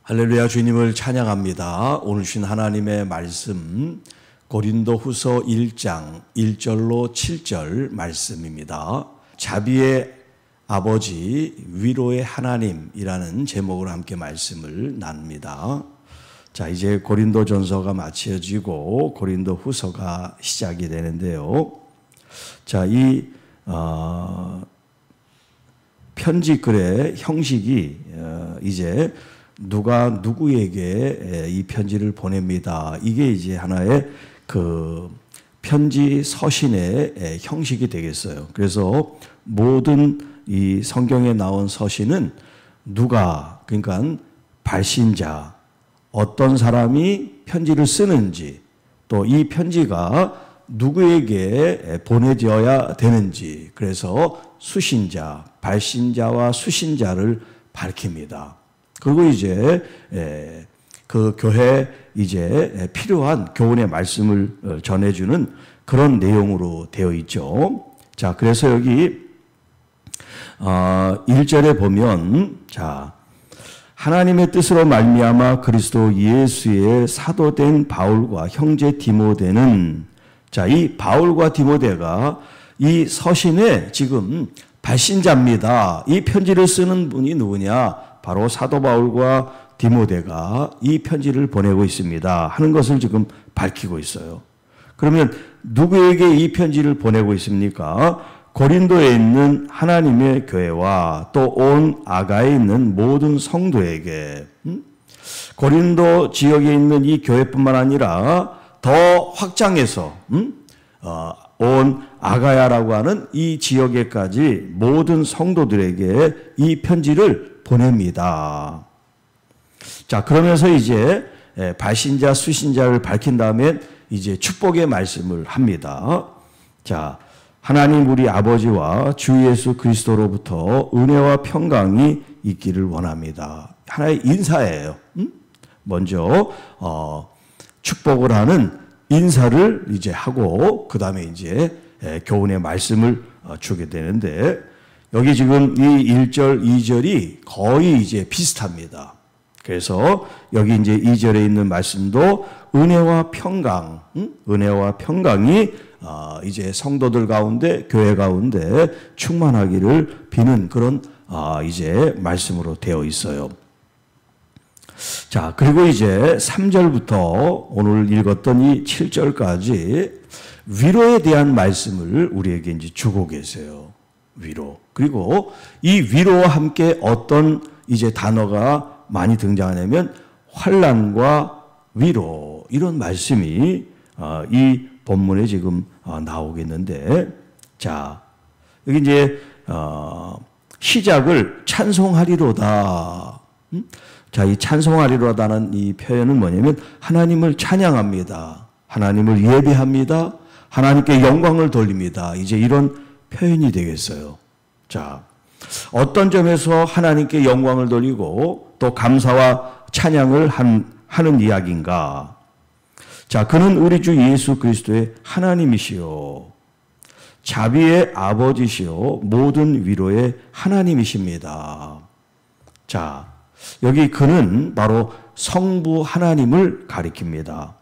할렐루야, 주님을 찬양합니다. 오늘 주신 하나님의 말씀 고린도후서 1장 1절로 7절 말씀입니다. 자비의 아버지 위로의 하나님이라는 제목으로 함께 말씀을 나눕니다. 자, 이제 고린도전서가 마쳐지고 고린도후서가 시작이 되는데요. 자, 이 편지글의 형식이 이제 누가 누구에게 이 편지를 보냅니다. 이게 이제 하나의 그 편지 서신의 형식이 되겠어요. 그래서 모든 이 성경에 나온 서신은 누가, 그러니까 발신자, 어떤 사람이 편지를 쓰는지, 또 이 편지가 누구에게 보내져야 되는지, 그래서 수신자, 발신자와 수신자를 밝힙니다. 그리고 이제 그 교회에 이제 필요한 교훈의 말씀을 전해주는 그런 내용으로 되어 있죠. 자, 그래서 여기 1절에 보면, 자, 하나님의 뜻으로 말미암아 그리스도 예수의 사도된 바울과 형제 디모데는, 자, 이 바울과 디모데가 이 서신의 지금 발신자입니다. 이 편지를 쓰는 분이 누구냐? 바로 사도 바울과 디모데가 이 편지를 보내고 있습니다 하는 것을 지금 밝히고 있어요. 그러면 누구에게 이 편지를 보내고 있습니까? 고린도에 있는 하나님의 교회와 또 온 아가에 있는 모든 성도에게, 고린도 지역에 있는 이 교회뿐만 아니라 더 확장해서 온 아가야라고 하는 이 지역에까지 모든 성도들에게 이 편지를 보냅니다. 자, 그러면서 이제 발신자, 수신자를 밝힌 다음에 이제 축복의 말씀을 합니다. 자, 하나님 우리 아버지와 주 예수 그리스도로부터 은혜와 평강이 있기를 원합니다. 하나의 인사예요. 먼저 축복을 하는 인사를 이제 하고 그 다음에 이제 교훈의 말씀을 주게 되는데, 여기 지금 이 1절, 2절이 거의 이제 비슷합니다. 그래서 여기 이제 2절에 있는 말씀도 은혜와 평강, 은혜와 평강이 이제 성도들 가운데, 교회 가운데 충만하기를 비는 그런 이제 말씀으로 되어 있어요. 자, 그리고 이제 3절부터 오늘 읽었던 이 7절까지 위로에 대한 말씀을 우리에게 이제 주고 계세요. 위로. 그리고 이 위로와 함께 어떤 이제 단어가 많이 등장하냐면 환난과 위로, 이런 말씀이 이 본문에 지금 나오겠는데, 자, 여기 이제 시작을 찬송하리로다. 자, 이 찬송하리로다는 이 표현은 뭐냐면 하나님을 찬양합니다. 하나님을 예배합니다. 하나님께 영광을 돌립니다. 이제 이런 표현이 되겠어요. 자, 어떤 점에서 하나님께 영광을 돌리고 또 감사와 찬양을 하는 이야기인가? 자, 그는 우리 주 예수 그리스도의 하나님이시요, 자비의 아버지시요, 모든 위로의 하나님이십니다. 자, 여기 그는 바로 성부 하나님을 가리킵니다.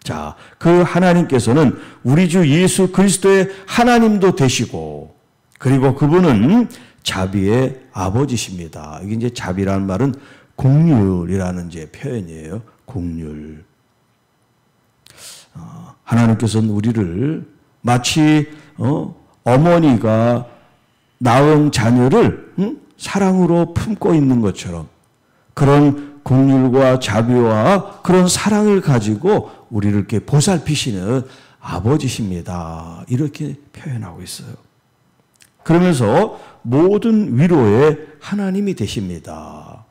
자, 그 하나님께서는 우리 주 예수 그리스도의 하나님도 되시고, 그리고 그분은 자비의 아버지십니다. 이게 이제 자비라는 말은 긍휼이라는 이제 표현이에요. 긍휼. 하나님께서는 우리를 마치 어머니가 낳은 자녀를 사랑으로 품고 있는 것처럼 그런 긍휼과 자비와 그런 사랑을 가지고 우리를 이렇게 보살피시는 아버지십니다. 이렇게 표현하고 있어요. 그러면서 모든 위로의 하나님이 되십니다.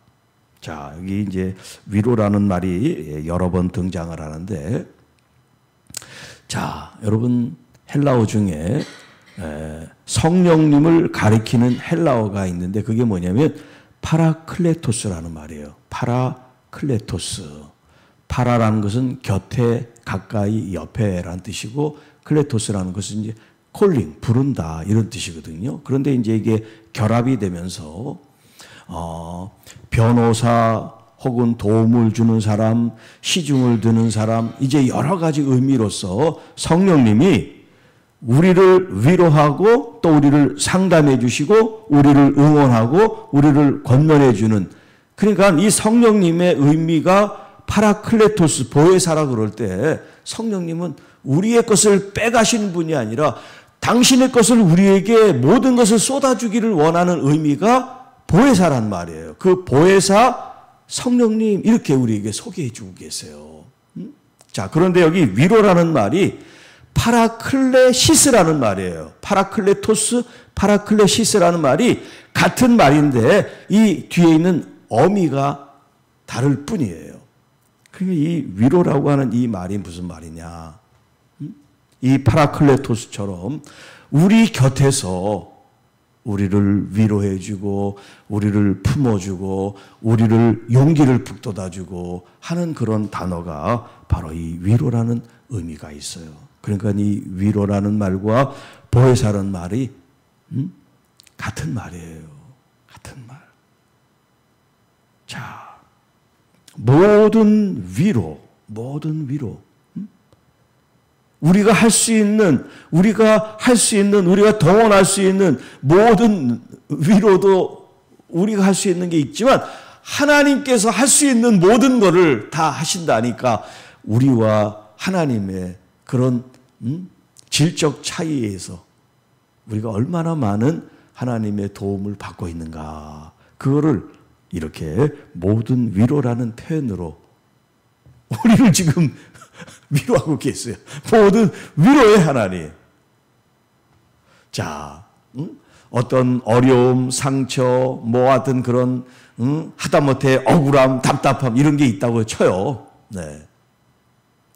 자, 여기 이제 위로라는 말이 여러 번 등장을 하는데, 자, 여러분 헬라어 중에 성령님을 가리키는 헬라어가 있는데 그게 뭐냐면 파라클레토스라는 말이에요. 파라클레토스. 파라라는 것은 곁에, 가까이, 옆에라는 뜻이고, 클레토스라는 것은 이제 콜링, 부른다, 이런 뜻이거든요. 그런데 이제 이게 결합이 되면서 변호사 혹은 도움을 주는 사람, 시중을 드는 사람, 이제 여러 가지 의미로서 성령님이 우리를 위로하고 또 우리를 상담해 주시고 우리를 응원하고 우리를 권면해 주는, 그러니까 이 성령님의 의미가 파라클레토스, 보혜사라 그럴 때 성령님은 우리의 것을 빼가시는 분이 아니라 당신의 것을 우리에게 모든 것을 쏟아주기를 원하는 의미가 보혜사란 말이에요. 그 보혜사 성령님 이렇게 우리에게 소개해 주고 계세요. 자, 그런데 여기 위로라는 말이 파라클레시스라는 말이에요. 파라클레토스, 파라클레시스라는 말이 같은 말인데 이 뒤에 있는 어미가 다를 뿐이에요. 그러니까 이 위로라고 하는 이 말이 무슨 말이냐. 이 파라클레토스처럼 우리 곁에서 우리를 위로해주고 우리를 품어주고 우리를 용기를 북돋아주고 하는 그런 단어가 바로 이 위로라는 의미가 있어요. 그러니까 이 위로라는 말과 보혜사라는 말이 같은 말이에요. 같은 말. 자, 모든 위로, 우리가 할 수 있는, 우리가 동원할 수 있는 모든 위로도 우리가 할 수 있는 게 있지만 하나님께서 할 수 있는 모든 것을 다 하신다니까 우리와 하나님의 그런 질적 차이에서 우리가 얼마나 많은 하나님의 도움을 받고 있는가, 그거를 이렇게 모든 위로라는 표현으로 우리를 지금 위로하고 계세요. 모든 위로의 하나님. 자, 어떤 어려움, 상처, 뭐 하든 그런 하다못해 억울함, 답답함 이런 게 있다고 쳐요. 네.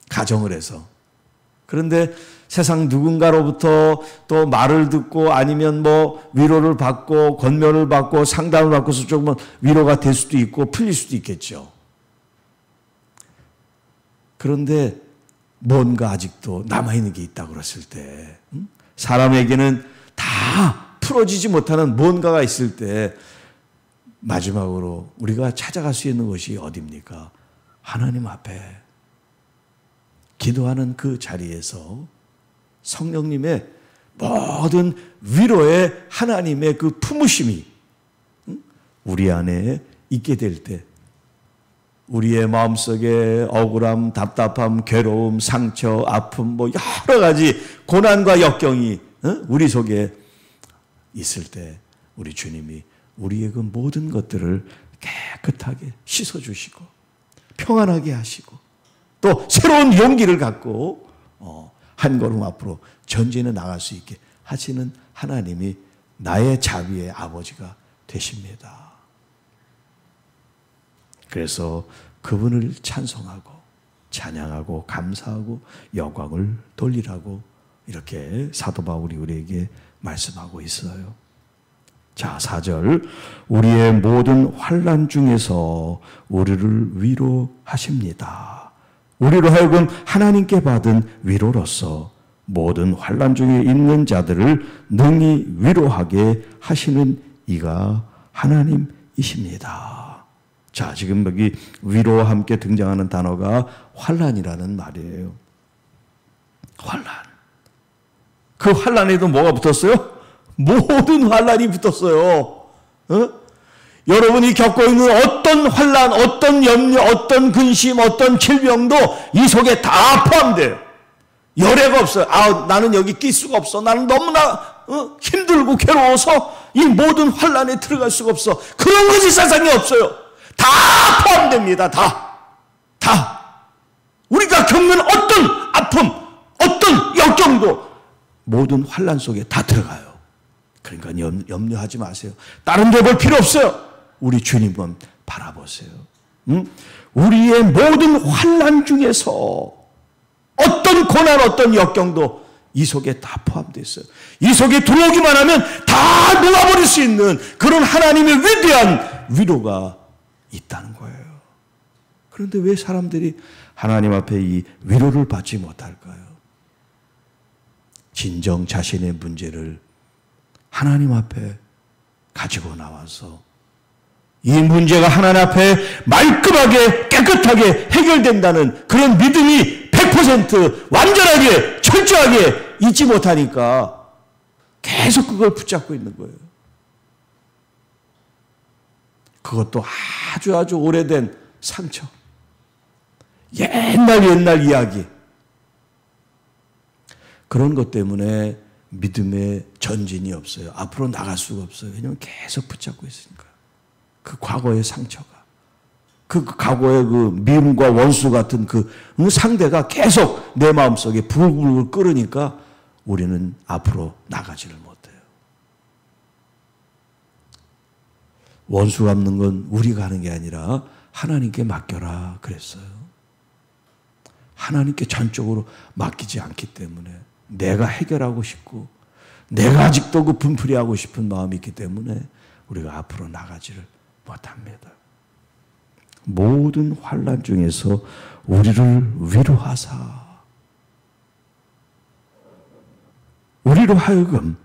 가정을 해서. 그런데 세상 누군가로부터 또 말을 듣고 아니면 뭐 위로를 받고 권면을 받고 상담을 받고서 조금은 위로가 될 수도 있고 풀릴 수도 있겠죠. 그런데 뭔가 아직도 남아있는 게 있다고 그랬을 때, 사람에게는 다 풀어지지 못하는 뭔가가 있을 때 마지막으로 우리가 찾아갈 수 있는 것이 어디입니까? 하나님 앞에 기도하는 그 자리에서 성령님의 모든 위로의 하나님의 그 품으심이 우리 안에 있게 될 때 우리의 마음속에 억울함, 답답함, 괴로움, 상처, 아픔 뭐 여러 가지 고난과 역경이 우리 속에 있을 때 우리 주님이 우리의 그 모든 것들을 깨끗하게 씻어주시고 평안하게 하시고 또 새로운 용기를 갖고 한 걸음 앞으로 전진해 나갈 수 있게 하시는 하나님이 나의 자비의 아버지가 되십니다. 그래서 그분을 찬송하고 찬양하고 감사하고 영광을 돌리라고 이렇게 사도 바울이 우리에게 말씀하고 있어요. 자, 4절. 우리의 모든 환난 중에서 우리를 위로하십니다. 우리로 하여금 하나님께 받은 위로로서 모든 환난 중에 있는 자들을 능히 위로하게 하시는 이가 하나님이십니다. 자, 지금 여기 위로와 함께 등장하는 단어가 환난이라는 말이에요. 환난. 그 환난에도 뭐가 붙었어요? 모든 환난이 붙었어요. 여러분이 겪고 있는 어떤 환난, 어떤 염려, 어떤 근심, 어떤 질병도 이 속에 다 포함돼요. 열애가 없어요. 아, 나는 여기 낄 수가 없어. 나는 너무나 힘들고 괴로워서 이 모든 환난에 들어갈 수가 없어. 그런 것이 세상에 없어요. 다 포함됩니다. 다. 우리가 겪는 어떤 아픔, 어떤 역경도 모든 환난 속에 다 들어가요. 그러니까 염려하지 마세요. 다른 데 볼 필요 없어요. 우리 주님만 바라보세요. 우리의 모든 환난 중에서 어떤 고난, 어떤 역경도 이 속에 다 포함되어 있어요. 이 속에 들어오기만 하면 다 놓아버릴 수 있는 그런 하나님의 위대한 위로가 있다는 거예요. 그런데 왜 사람들이 하나님 앞에 이 위로를 받지 못할까요? 진정 자신의 문제를 하나님 앞에 가지고 나와서 이 문제가 하나님 앞에 말끔하게 깨끗하게 해결된다는 그런 믿음이 100% 완전하게 철저하게 잊지 못하니까 계속 그걸 붙잡고 있는 거예요. 그것도 아주 오래된 상처. 옛날 이야기. 그런 것 때문에 믿음의 전진이 없어요. 앞으로 나갈 수가 없어요. 왜냐하면 계속 붙잡고 있으니까. 그 과거의 상처가. 그 과거의 그 미움과 원수 같은 그 상대가 계속 내 마음속에 불불 끓으니까 우리는 앞으로 나가지를 못해요. 원수 갚는 건 우리가 하는 게 아니라 하나님께 맡겨라 그랬어요. 하나님께 전적으로 맡기지 않기 때문에 내가 해결하고 싶고 내가 아직도 그 분풀이하고 싶은 마음이 있기 때문에 우리가 앞으로 나가지를 못합니다. 모든 환난 중에서 우리를 위로하사 우리로 하여금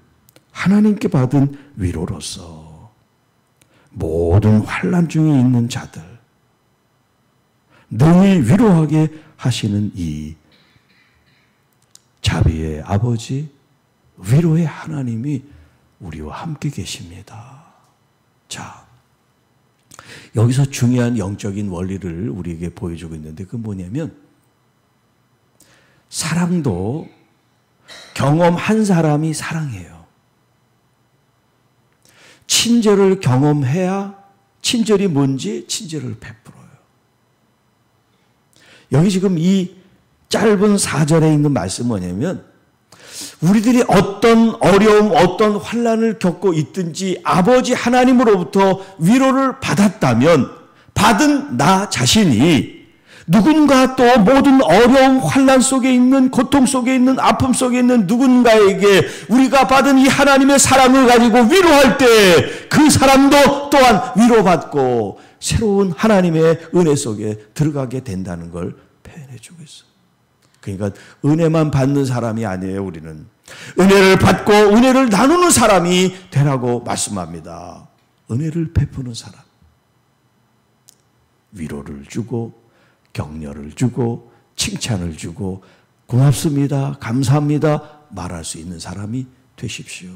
하나님께 받은 위로로서 모든 환난 중에 있는 자들 능히 위로하게 하시는 이 자비의 아버지 위로의 하나님이 우리와 함께 계십니다. 자, 여기서 중요한 영적인 원리를 우리에게 보여주고 있는데 그건 뭐냐면 사랑도 경험한 사람이 사랑해요. 친절을 경험해야 친절이 뭔지 친절을 베풀어요. 여기 지금 이 짧은 4절에 있는 말씀은 뭐냐면 우리들이 어떤 어려움, 어떤 환난을 겪고 있든지 아버지 하나님으로부터 위로를 받았다면 받은 나 자신이 누군가 또 모든 어려움, 환난 속에 있는 고통 속에 있는 아픔 속에 있는 누군가에게 우리가 받은 이 하나님의 사랑을 가지고 위로할 때 그 사람도 또한 위로받고 새로운 하나님의 은혜 속에 들어가게 된다는 걸 표현해 주고 있어요. 그러니까 은혜만 받는 사람이 아니에요. 우리는 은혜를 받고 은혜를 나누는 사람이 되라고 말씀합니다. 은혜를 베푸는 사람, 위로를 주고 격려를 주고 칭찬을 주고 고맙습니다, 감사합니다 말할 수 있는 사람이 되십시오.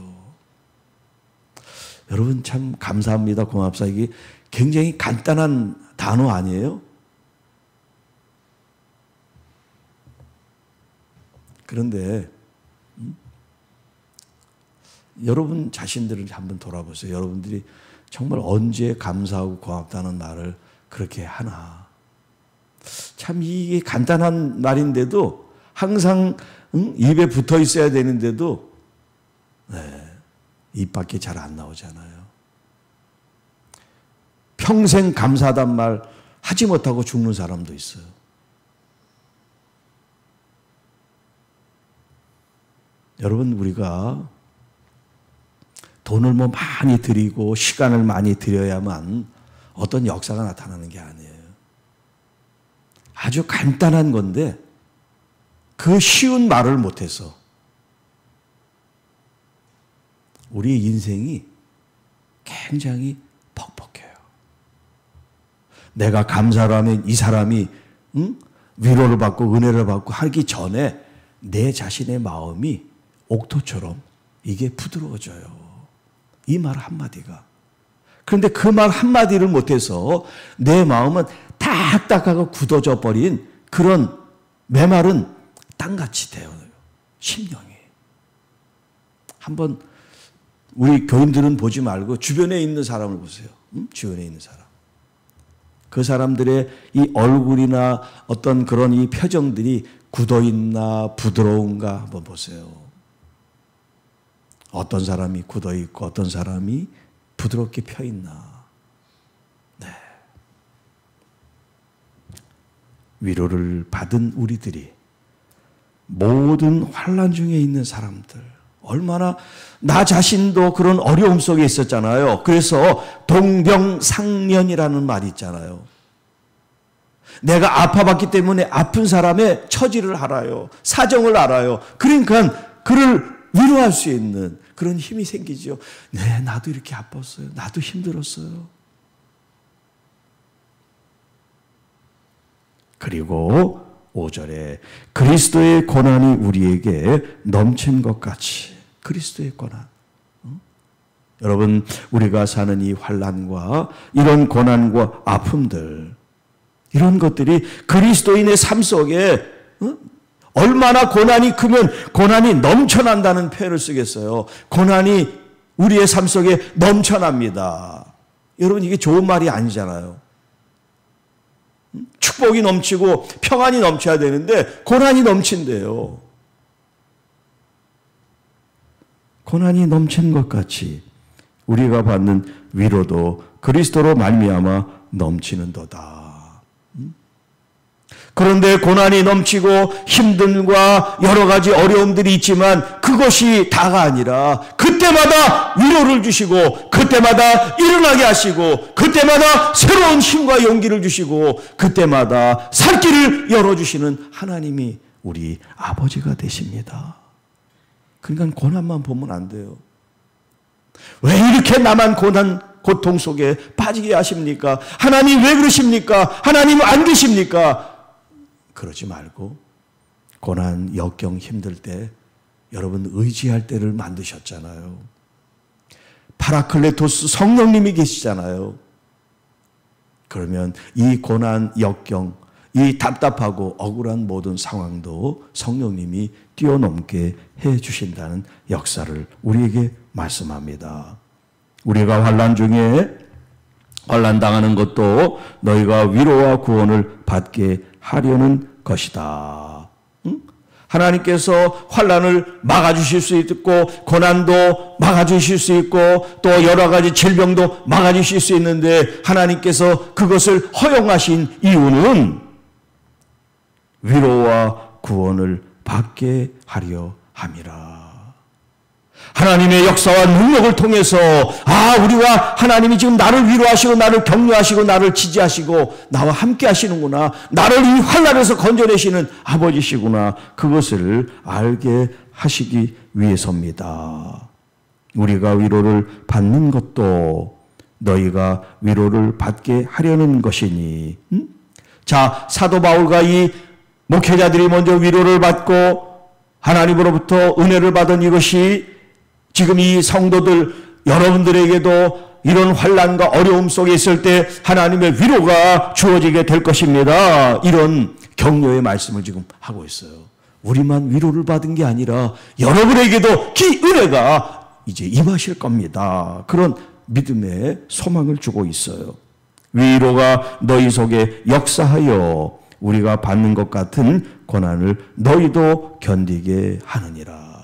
여러분 참 감사합니다, 고맙습니다 이게 굉장히 간단한 단어 아니에요? 그런데 여러분 자신들을 한번 돌아보세요. 여러분들이 정말 언제 감사하고 고맙다는 말을 그렇게 하나. 참 이게 간단한 말인데도 항상 입에 붙어 있어야 되는데도 입 밖에 잘 안 나오잖아요. 평생 감사하단 말 하지 못하고 죽는 사람도 있어요. 여러분 우리가 돈을 뭐 많이 들이고 시간을 많이 들여야만 어떤 역사가 나타나는 게 아니에요. 아주 간단한 건데 그 쉬운 말을 못해서 우리 인생이 굉장히 퍽퍽해요. 내가 감사를 하면 이 사람이 위로를 받고 은혜를 받고 하기 전에 내 자신의 마음이 옥토처럼 이게 부드러워져요. 이 말 한마디가. 그런데 그 말 한마디를 못해서 내 마음은 딱딱하고 굳어져 버린 그런 메마른 땅같이 되어요. 심령이. 한번 우리 교인들은 보지 말고 주변에 있는 사람을 보세요. 주변에 있는 사람. 그 사람들의 이 얼굴이나 어떤 그런 이 표정들이 굳어있나 부드러운가 한번 보세요. 어떤 사람이 굳어있고 어떤 사람이 부드럽게 펴있나. 네. 위로를 받은 우리들이 모든 환난 중에 있는 사람들 얼마나 나 자신도 그런 어려움 속에 있었잖아요. 그래서 동병상련이라는 말이 있잖아요. 내가 아파봤기 때문에 아픈 사람의 처지를 알아요. 사정을 알아요. 그러니까 그를 위로할 수 있는 그런 힘이 생기죠. 네, 나도 이렇게 아팠어요. 나도 힘들었어요. 그리고 5절에 그리스도의 고난이 우리에게 넘친 것 같이. 그리스도의 고난. 여러분, 우리가 사는 이 환난과 이런 고난과 아픔들, 이런 것들이 그리스도인의 삶 속에 얼마나 고난이 크면 고난이 넘쳐난다는 표현을 쓰겠어요. 고난이 우리의 삶 속에 넘쳐납니다. 여러분, 이게 좋은 말이 아니잖아요. 축복이 넘치고 평안이 넘쳐야 되는데 고난이 넘친대요. 고난이 넘친 것 같이 우리가 받는 위로도 그리스도로 말미암아 넘치는도다. 그런데 고난이 넘치고 힘듦과 여러 가지 어려움들이 있지만 그것이 다가 아니라 그때마다 위로를 주시고 그때마다 일어나게 하시고 그때마다 새로운 힘과 용기를 주시고 그때마다 살 길을 열어주시는 하나님이 우리 아버지가 되십니다. 그러니까 고난만 보면 안 돼요. 왜 이렇게 나만 고통 속에 빠지게 하십니까? 하나님 왜 그러십니까? 하나님 안 계십니까? 그러지 말고 고난, 역경 힘들 때 여러분 의지할 때를 만드셨잖아요. 파라클레토스 성령님이 계시잖아요. 그러면 이 고난, 역경, 이 답답하고 억울한 모든 상황도 성령님이 뛰어넘게 해 주신다는 역사를 우리에게 말씀합니다. 우리가 환난 중에 환난 당하는 것도 너희가 위로와 구원을 받게 하려는 것이다. 하나님께서 환난을 막아주실 수 있고 고난도 막아주실 수 있고 또 여러 가지 질병도 막아주실 수 있는데 하나님께서 그것을 허용하신 이유는 위로와 구원을 받게 하려 함이라. 하나님의 역사와 능력을 통해서 우리와 하나님이 지금 나를 위로하시고 나를 격려하시고 나를 지지하시고 나와 함께 하시는구나. 나를 이 환난에서 건져내시는 아버지시구나. 그것을 알게 하시기 위해서입니다. 우리가 위로를 받는 것도 너희가 위로를 받게 하려는 것이니. 자, 사도 바울과 이 목회자들이 먼저 위로를 받고 하나님으로부터 은혜를 받은 이것이 지금 이 성도들 여러분들에게도 이런 환난과 어려움 속에 있을 때 하나님의 위로가 주어지게 될 것입니다. 이런 격려의 말씀을 지금 하고 있어요. 우리만 위로를 받은 게 아니라 여러분에게도 그 은혜가 이제 임하실 겁니다. 그런 믿음의 소망을 주고 있어요. 위로가 너희 속에 역사하여 우리가 받는 것 같은 고난을 너희도 견디게 하느니라.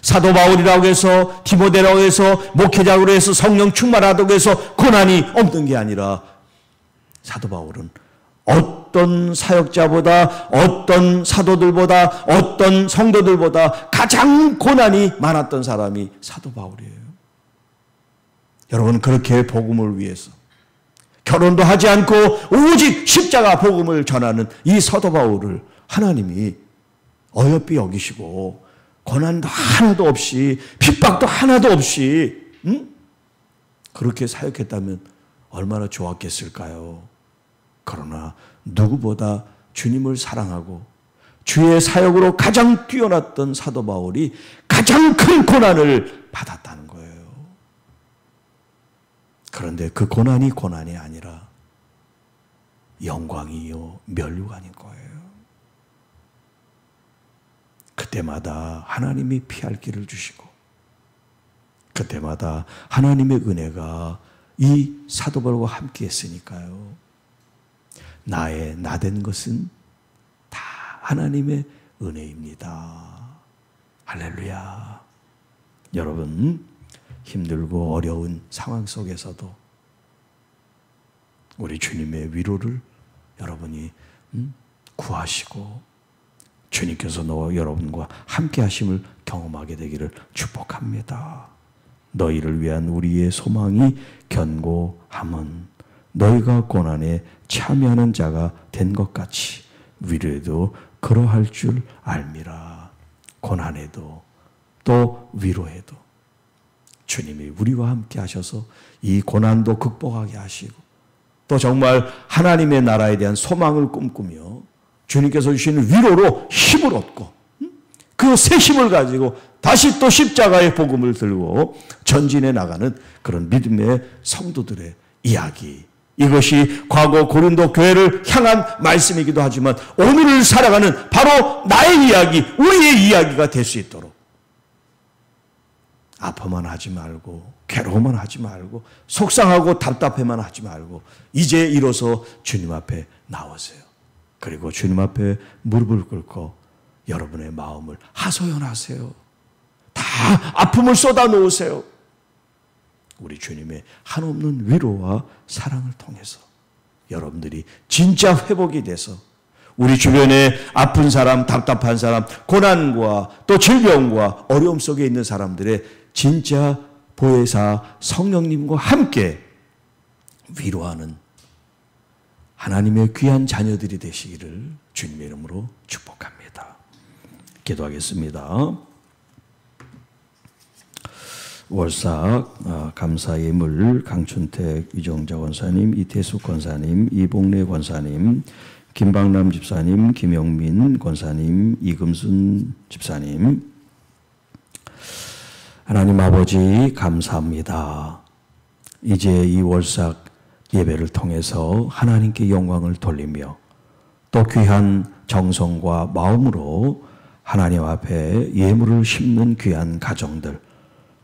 사도 바울이라고 해서 디모데라고 해서 목회자로 해서 성령 충만하다고 해서 고난이 없는 게 아니라 사도 바울은 어떤 사역자보다 어떤 사도들보다 어떤 성도들보다 가장 고난이 많았던 사람이 사도 바울이에요. 여러분, 그렇게 복음을 위해서 결혼도 하지 않고 오직 십자가 복음을 전하는 이 사도 바울을 하나님이 어여삐 여기시고 고난도 하나도 없이 핍박도 하나도 없이 그렇게 사역했다면 얼마나 좋았겠을까요? 그러나 누구보다 주님을 사랑하고 주의 사역으로 가장 뛰어났던 사도 바울이 가장 큰 고난을 받았다는 거예요. 그런데 그 고난이 고난이 아니라 영광이요 면류관인 거예요. 그때마다 하나님이 피할 길을 주시고 그때마다 하나님의 은혜가 이 사도 바울과 함께 했으니까요. 나의 나된 것은 다 하나님의 은혜입니다. 할렐루야. 여러분, 힘들고 어려운 상황 속에서도 우리 주님의 위로를 여러분이 구하시고 주님께서 너와 여러분과 함께 하심을 경험하게 되기를 축복합니다. 너희를 위한 우리의 소망이 견고함은 너희가 고난에 참여하는 자가 된 것 같이 위로에도 그러할 줄 알미라. 고난에도 또 위로에도 주님이 우리와 함께 하셔서 이 고난도 극복하게 하시고 또 또 정말 하나님의 나라에 대한 소망을 꿈꾸며 주님께서 주시는 위로로 힘을 얻고 그 새 힘을 가지고 다시 또 십자가의 복음을 들고 전진해 나가는 그런 믿음의 성도들의 이야기. 이것이 과거 고린도 교회를 향한 말씀이기도 하지만 오늘을 살아가는 바로 나의 이야기, 우리의 이야기가 될 수 있도록 아파만 하지 말고 괴로워만 하지 말고 속상하고 답답해만 하지 말고 이제 일어서 주님 앞에 나오세요. 그리고 주님 앞에 무릎을 꿇고 여러분의 마음을 하소연하세요. 다 아픔을 쏟아 놓으세요. 우리 주님의 한없는 위로와 사랑을 통해서 여러분들이 진짜 회복이 돼서 우리 주변에 아픈 사람, 답답한 사람, 고난과 또 질병과 어려움 속에 있는 사람들의 진짜 보혜사 성령님과 함께 위로하는 하나님의 귀한 자녀들이 되시기를 주님의 이름으로 축복합니다. 기도하겠습니다. 월삭 감사예물 강춘택 이정자 권사님, 이태숙 권사님, 이봉래 권사님, 김방남 집사님, 김영민 권사님, 이금순 집사님, 하나님 아버지 감사합니다. 이제 이 월삭 예배를 통해서 하나님께 영광을 돌리며 또 귀한 정성과 마음으로 하나님 앞에 예물을 심는 귀한 가정들,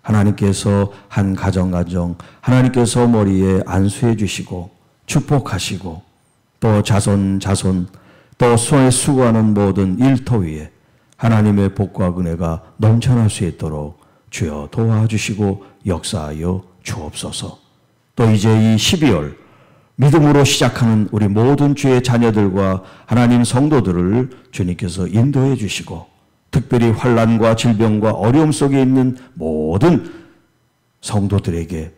하나님께서 한 가정 하나님께서 머리에 안수해 주시고 축복하시고 또 자손 또 손에 수고하는 모든 일터 위에 하나님의 복과 은혜가 넘쳐날 수 있도록 주여 도와주시고 역사하여 주옵소서. 또 이제 이 12월 믿음으로 시작하는 우리 모든 주의 자녀들과 하나님 성도들을 주님께서 인도해 주시고 특별히 환난과 질병과 어려움 속에 있는 모든 성도들에게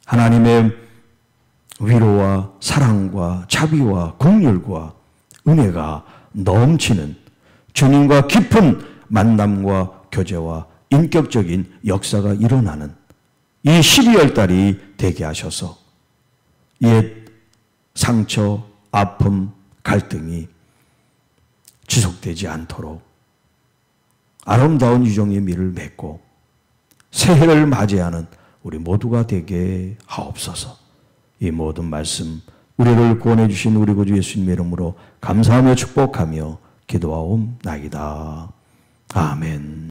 하나님의 위로와 사랑과 자비와 긍휼과 은혜가 넘치는 주님과 깊은 만남과 교제와 인격적인 역사가 일어나는 이 12월 달이 되게 하셔서 옛 상처, 아픔, 갈등이 지속되지 않도록 아름다운 유정의 미를 맺고 새해를 맞이하는 우리 모두가 되게 하옵소서. 이 모든 말씀 우리를 구원해 주신 우리 구주 예수님의 이름으로 감사하며 축복하며 기도하옵나이다. 아멘.